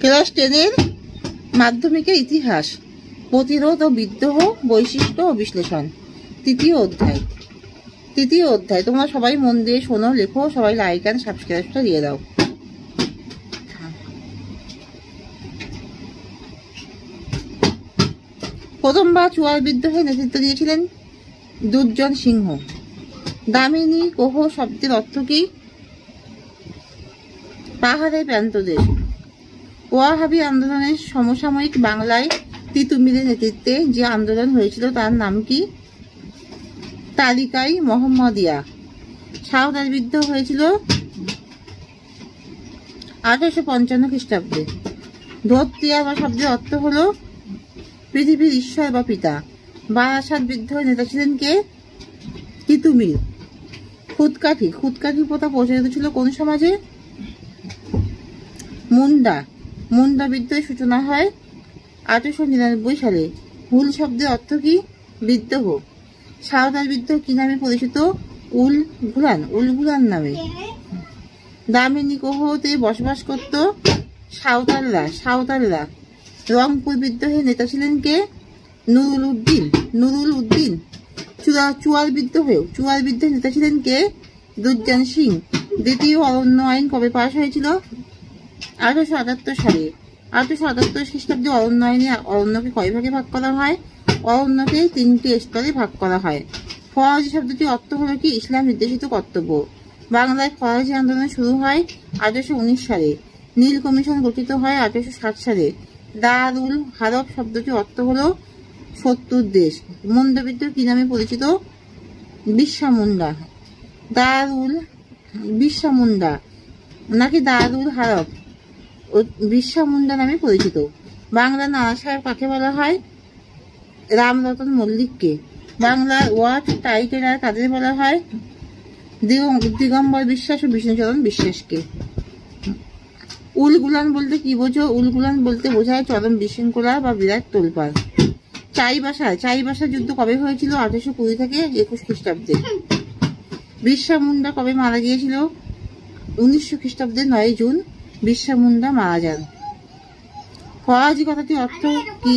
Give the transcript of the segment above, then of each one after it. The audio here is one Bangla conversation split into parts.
ক্লাস 10-এর মাধ্যমিকের ইতিহাস, প্রতিরোধ ও বিদ্রোহ, বৈশিষ্ট্য ও বিশ্লেষণ, তৃতীয় অধ্যায়। তোমরা সবাই মন দিয়ে শোনো, লেখো, সবাই লাইক অ্যান্ড সাবস্ক্রাইবটা দিয়ে দাও। প্রথমবার চুয়ার বিদ্রোহে নেতৃত্ব দিয়েছিলেন দুর্জন সিংহ। দামিনী কোহ শব্দের অর্থ কি? পাহাড়ের প্রান্তদেশ। ওয়াহাবি আন্দোলনের সমসাময়িক বাংলায় তিতুমিরের নেতৃত্বে যে আন্দোলন হয়েছিল তার নাম কি? তালিকাই মোহাম্মদিয়া। সাঁওতাল বিদ্রোহ হয়েছিল 1855 খ্রিস্টাব্দে। ধোতিয়া বা শব্দের অর্থ হলো পৃথিবীর ঈশ্বর বা পিতা। বারাসাত বিদ্রোহের নেতা ছিলেন কে? তিতুমির। খুদকাঠি প্রথা প্রচলিত ছিল কোন সমাজে? মুন্ডা বিদ্রোহের সূচনা হয় 1899 সালে। হুল শব্দের অর্থ কি? বিদ্রোহ। সাঁওতাল বিদ্রোহ কি নামে পরিচিত? উলগুলান নামে। দামিনী কোহতে বসবাস করত সাঁওতালরা। রংপুর বিদ্রোহের নেতা ছিলেন কে? নুরুল উদ্দিন। চুয়ার বিদ্রোহের নেতা ছিলেন কে? দুর্জন সিং। দ্বিতীয় অরণ্য আইন কবে পাশ হয়েছিল? 1878 সালে। 1878 খ্রিস্টাব্দে অরণ্য আইনে অরণ্যকে কয় ভাগে ভাগ করা হয়? অরণ্যকে 3টি স্তরে ভাগ করা হয়। ফরাজি শব্দটির অর্থ হলো কি? ইসলাম নির্দেশিত কর্তব্য। বাংলায় ফরাজি আন্দোলন শুরু হয় 1819 সালে। নীল কমিশন গঠিত হয় 1860 সালে। দারুল হারব শব্দটির অর্থ হলো 70 দেশ। মুন্ডা বিদ্রোহ কি নামে পরিচিত? বিরসা মুন্ডা নাকি দারুল হারব? বিরসা মুন্ডা নামে পরিচিত। বাংলা নানা সাহেব কাকে বলা হয়? রামরতন মল্লিককে। বাংলার ওয়ার্ড টাইটেলার কাদের বলা হয়? দিগম্বর বিশ্বাস ও বিষ্ণুচরণ বিশ্বাসকে। উলগুলান বলতে কি বোঝো? উলগুলান বলতে বোঝায় চরম বিশৃঙ্খলা বা বিরাট তোলপাড়। চাইবাসা যুদ্ধ কবে হয়েছিল? 1820 থেকে 21 খ্রিস্টাব্দে। বিরসা মুন্ডা কবে মারা গিয়েছিল? 1900 খ্রিস্টাব্দে 9 জুন বিরসা মুন্ডা মারা যান। ফরাজি কথাটির অর্থ কি?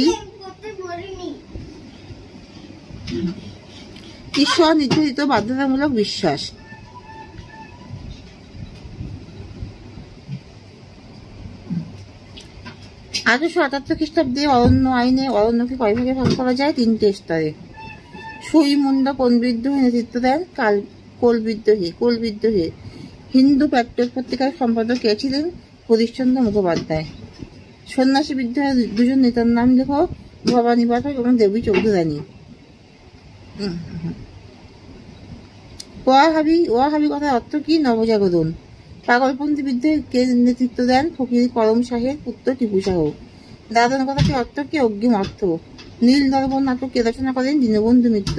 ঈশ্বর নির্ধারিত বাধ্যতামূলক বিশ্বাস। 1878 খ্রিস্টাব্দে অরণ্য আইনে অরণ্যকে কয় ভাগে ভাগ করা যায়? 3টে স্তরে। সুই মুন্ডা কোন বিদ্রোহে নেতৃত্ব দেন? কোল বিদ্রোহে। হিন্দু প্যাট্রিয়ট পত্রিকার সম্পাদক কে ছিলেন? হরিশচন্দ্র মুখোপাধ্যায়। সন্ন্যাসী বিদ্রোহের দুজন নেতার নাম লেখো, ভবানী পাঠক এবং দেবী চৌধুরানী। ওয়াহাবি কথার অর্থ কি? নবজাগরণ। পাগলপন্থী বিদ্রোহে কে নেতৃত্ব দেন? ফকির করম শাহের পুত্র টিপু শাহ। দাদন কথাটির অর্থ কি? অগ্রিম অর্থ। নীল দর্পণ নাটক কে রচনা করেন? দীনবন্ধু মিত্র।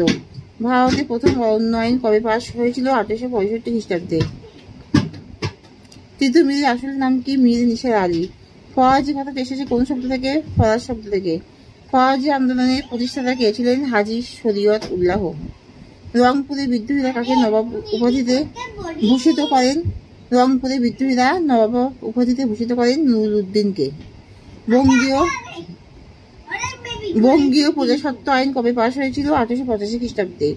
ভারতে প্রথম অরণ্য আইন কবে পাশ হয়েছিল? 1865 খ্রিস্টাব্দে। তিতুমিরের আসল নাম কি? মীর নিসার আলী। ফরাজি কথাটি এসেছে কোন শব্দ থেকে? ফরাজ শব্দ থেকে। ফরাজি আন্দোলনের প্রতিষ্ঠাতা কে ছিলেন? হাজী শরীয়ত উল্লাহ। রংপুরের বিদ্রোহীরা কাকে নবাব উপাধিতে ভূষিত করেন? নুরুল উদ্দিনকে। বঙ্গীয় প্রজাস্বত্ব আইন কবে পাশ হয়েছিল? 1885 খ্রিস্টাব্দে।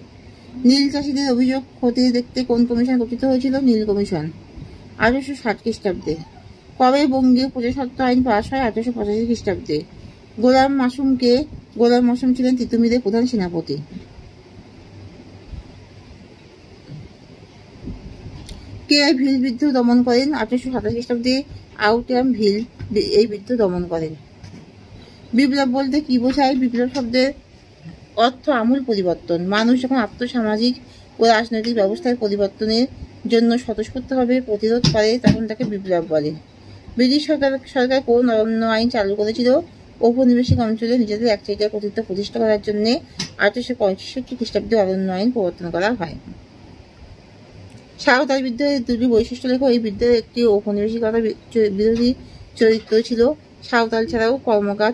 নীল চাষীদের অভিযোগ খতিয়ে দেখতে কোন কমিশন গঠিত হয়েছিল? নীল কমিশন। 1860 খ্রিস্টাব্দে। কবে বঙ্গীয় প্রজাস্বত্ব আইন পাশ হয়? 1885 খ্রিস্টাব্দে। গোলাম মাসুম ছিলেন তিতুমিরের প্রধান সেনাপতি। কে ভিল বিদ্রোহ দমন করেন? 1827 খ্রিস্টাব্দে আউটিয়াম ভিল এই বিদ্রোহ দমন করেন। বিপ্লব বলতে কি বোঝায়? বিপ্লব শব্দের অর্থ আমূল পরিবর্তন। মানুষ যখন আর্থসামাজিক ও রাজনৈতিক ব্যবস্থার পরিবর্তনের জন্য স্বতঃস্ফূর্তভাবে প্রতিরোধ করে তখন তাকে বিপ্লব বলে। ব্রিটিশ সরকার কোন অরণ্য আইন চালু করেছিল? ঔপনিবেশিক অঞ্চলে নিজেদের একচাটিয়া কর্তৃত্ব প্রতিষ্ঠা করার জন্য 1865 খ্রিস্টাব্দে অরণ্য আইন প্রবর্তন করা হয়। সাঁওতাল বিদ্রোহের 2টি বৈশিষ্ট্য লেখো। এই বিদ্রোহের একটি ঔপনিবেশিকতা বিরোধী চরিত্র ছিল। সাঁওতাল ছাড়াও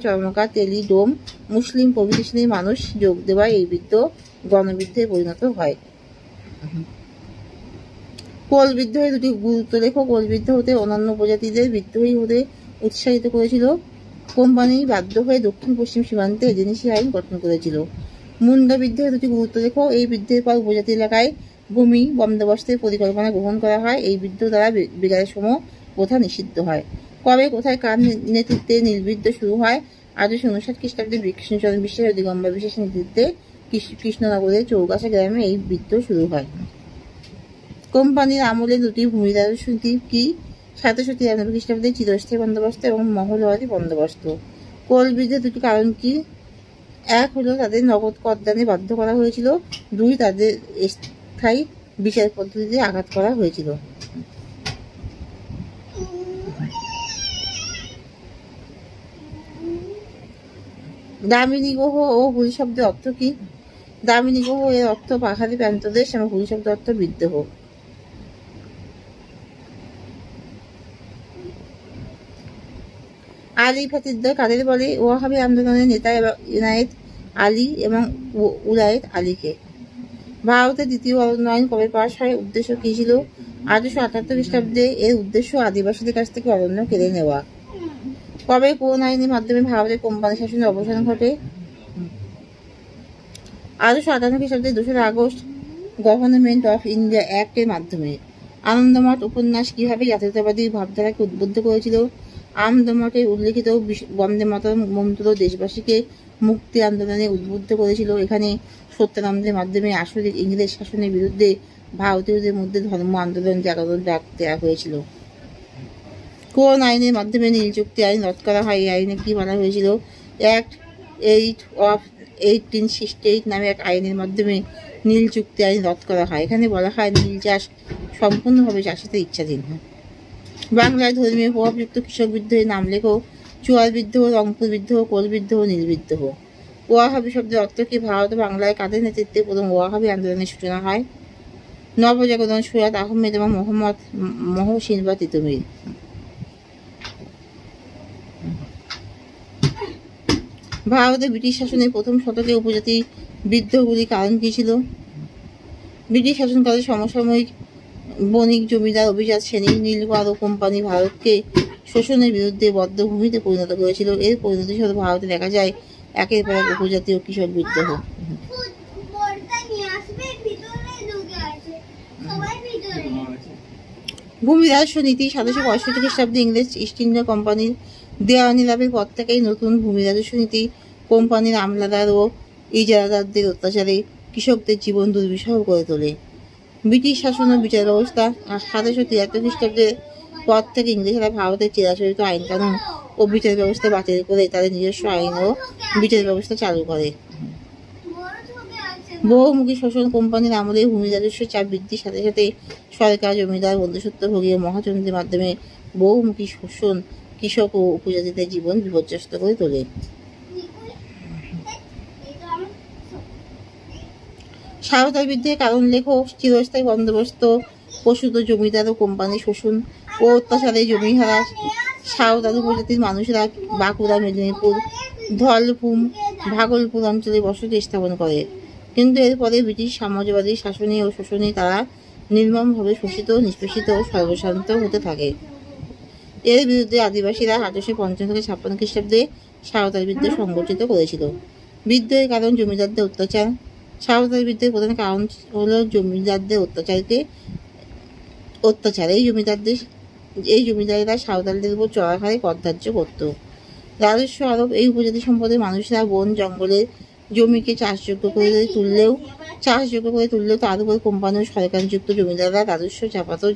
চরমকা, তেলি, ডোম, মুসলিম প্রভৃতি শ্রেণীর মানুষ যোগ দেওয়ায় এই বিদ্রোহ গণবিদ্রোহে পরিণত হয়। কোল বিদ্রোহের 2টি গুরুত্ব লেখো। কোল বিদ্রোহ হতে অন্যান্য উপজাতিদের বিদ্রোহী হতে উৎসাহিত করেছিল। কোম্পানি বাধ্য হয়ে দক্ষিণ পশ্চিম সীমান্তে এজেন্সি আইন গঠন করেছিল। মুন্ডা বিদ্রোহের দুটি গুরুত্ব দেখো। এই বিদ্রোহের পর উপজাতি এলাকায় ভূমি বন্দোবস্তের পরিকল্পনা গ্রহণ করা হয়। এই বিদ্রোহ দ্বারা বিরাটের সম প্রথা নিষিদ্ধ হয়। কবে, কোথায়, কার নেতৃত্বে নীল বিদ্রোহ শুরু হয়? 1859 খ্রিস্টাব্দে কৃষ্ণচন্দ্র বিশ্বাস ও দিগম্বর বিশ্বাসের নেতৃত্বে কৃষ্ণনগরের চৌগাছা গ্রামে এই বিদ্রোহ শুরু হয়। কোম্পানির আমলে দুটি ভূমিদারস্য নীতি কি? 1793 খ্রিস্টাব্দে চিরস্থায়ী বন্দোবস্ত এবং মহলওয়ারি বন্দোবস্ত। কোল বিদ্রোহের দুটি কারণ কি? 1 হলো তাদের নগদ করদানে বাধ্য করা হয়েছিল। 2 তাদের স্থায়ী বিচার পদ্ধতিতে আঘাত করা হয়েছিল। দামিনী গ্রহ ও হুল শব্দের অর্থ কি? দামিনী গ্রহ এর অর্থ পাহাড়ি প্রান্তদেশ এবং হুল শব্দের অর্থ বিদ্রোহ। আলী ফাতিদ্দার কাদের বলে? ওয়াহাবি আন্দোলনের নেতা ইনায়েত আলী এবং উলায়েত আলীকে। ভারতের দ্বিতীয় অরণ্য আইন কবে পাশ হয়? উদ্দেশ্য কি ছিল? 1878 খ্রিস্টাব্দে। এর উদ্দেশ্য আদিবাসীদের কাছ থেকে অরণ্য কেড়ে নেওয়া। কবে কোন আইনের মাধ্যমে ভারতের কোম্পানি শাসনের অবসান ঘটে? 1858 খ্রিস্টাব্দে 2 August government of India act এর মাধ্যমে। আনন্দমঠ উপন্যাস কিভাবে জাতীয়তাবাদী ভাবধারাকে উদ্বুদ্ধ করেছিল? আনন্দমঠে উল্লেখিত বন্দে মাতরম মন্ত্র দেশবাসীকে মুক্তি আন্দোলনে উদ্বুদ্ধ করেছিল। এখানে সত্যানন্দের মাধ্যমে আসলে ইংরেজ শাসনের বিরুদ্ধে ভারতীয়দের মধ্যে ধর্ম আন্দোলন জাগরণ ডাক দেওয়া হয়েছিল। কোন আইনের মাধ্যমে নীল চুক্তি আইন রদ করা হয়? এই আইনে কি বলা হয়েছিল? অ্যাক্ট 8 অফ 1868 নামে এক আইনের মাধ্যমে নীল চুক্তি আইন রদ করা হয়। এখানে বলা হয় নীল চাষ সম্পূর্ণভাবে চাষিদের ইচ্ছাধীন হয়। বাংলায় ধর্মীয় প্রভাবযুক্ত কৃষক বিদ্রোহের নাম লেখো। চুয়ার বিদ্রোহ, রংপুর বিদ্রোহ, কোল বিদ্রোহ, নীল বিদ্রোহ। ওয়াহাবি শব্দের অর্থ কি? ভারত ও বাংলায় কাদের নেতৃত্বে প্রথম ওয়াহাবি আন্দোলনের সূচনা হয়? নবজাগরণ, সুরাত আহমেদ এবং মোহাম্মদ মহসিন বা তিতুমির। ভারতে ব্রিটিশ শাসনের প্রথম শতকে উপজাতি বিদ্রোহগুলির কারণ কি ছিল? ব্রিটিশ শাসনকালে সমসাময়িক বণিক, জমিদার, অভিজাত শ্রেণী, নীলকর ও কোম্পানি ভারতকে শোষণের বিরুদ্ধে বদ্ধভূমিতে পরিণত করেছিল। এর পরিণতি স্বরূপ ভারতে দেখা যায় একের পর এক উপজাতি ও কৃষক বিদ্রোহ। ভূমিদাস্য নীতি 1765 খ্রিস্টাব্দে ইংরেজ ইস্ট ইন্ডিয়া কোম্পানির দেওয়ানি লাভের পর থেকেই নতুন ভূমিদাস্য নীতি কোম্পানির আমলাদার ও ইজারাদারদের অত্যাচারে কৃষকদের জীবন দুর্বিষহ করে তোলে। ব্রিটিশ শাসন ও বিচার ব্যবস্থা 1773 খ্রিস্টাব্দের পর থেকে ইংরেজরা ভারতের চিরাচরিত আইন কানুন ও বিচার ব্যবস্থা বাতিল করে তাদের নিজস্ব আইন ও বিচার ব্যবস্থা চালু করে। বহুমুখী শোষণ কোম্পানির আমলে ভূমিদাস্য চাপ বৃদ্ধির সাথে সাথে সরকার, জমিদার, বন্ধুসত্ত্বভোগী ও মহাজনদের মাধ্যমে বহুমুখী শোষণ কৃষক ও উপজাতিদের জীবন বিপর্যস্ত করে তোলে। সাঁওতাল বিদ্রোহের কারণ লেখো। চিরস্থায়ী বন্দোবস্ত, প্রসূত জমিদার ও কোম্পানি শোষণ ও অত্যাচারে জমিহারা সাঁওতাল উপজাতির মানুষরা বাঁকুড়া, মেদিনীপুর, ধলভূম, ভাগলপুর অঞ্চলে বসতি স্থাপন করে। কিন্তু এরপরে ব্রিটিশ সাম্রাজ্যবাদী শাসনে ও শোষণে তারা নির্মমভাবে শোষিত, নিষ্পেষিত ও সর্বশান্ত হতে থাকে। এর বিরুদ্ধে আদিবাসীরা 1855 থেকে 56 খ্রিস্টাব্দে সাঁওতাল বিদ্রোহ সংগঠিত করেছিল। বিদ্রোহের কারণ জমিদারদের অত্যাচার। সাঁওতাল বিদ্রোহের প্রধান কারণ হল জমিদারদের অত্যাচার। এই জমিদারেরা সাঁওতালদের উপর চড়া হারে কর ধার্য করত। রাজস্ব আরোপ। এই উপজাতি সম্পদের মানুষরা বন জঙ্গলের জমিকে চাষযোগ্য করে তুললেও তার উপর কোম্পানি ও সরকারযুক্ত জমিদাররা রাজস্ব চাপাতো,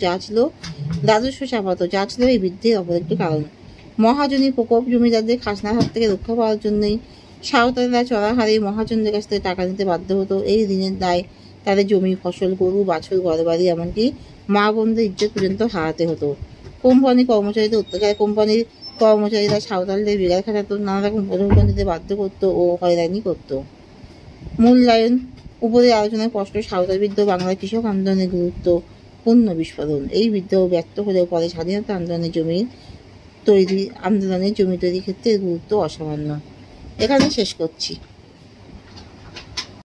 যা ছিল এই বিদ্রোহের অপর একটি কারণ। মহাজনী প্রকোপ। জমিদারদের খাজনার হাত থেকে রক্ষা পাওয়ার জন্যই সাঁওতালরা চড়া হারে মহাজনদের কাছ থেকে টাকা নিতে বাধ্য হতো। এই ঋণের দায় তাদের জমি, ফসল, গরু, বাছুর, ঘরবাড়ি, এমনকি মা বোনদের ইজ্জত পর্যন্ত হারাতে হতো। কোম্পানি কর্মচারীদের অত্যাচার। কোম্পানির কর্মচারীরা সাঁওতালদের বিড়াল খাটাতো, নানা রকম প্রলোভন দিতে বাধ্য করতো ও হয়রানি করত। মূল্যায়ন। উপরের আলোচনায় স্পষ্ট সাঁওতাল বিদ্রোহ বাংলার কৃষক আন্দোলনের গুরুত্বপূর্ণ বিস্ফোরণ। এই বিদ্রোহ ব্যর্থ হলেও পরে স্বাধীনতা আন্দোলনের জমি তৈরির ক্ষেত্রে গুরুত্ব অসামান্য। এখানে শেষ করছি।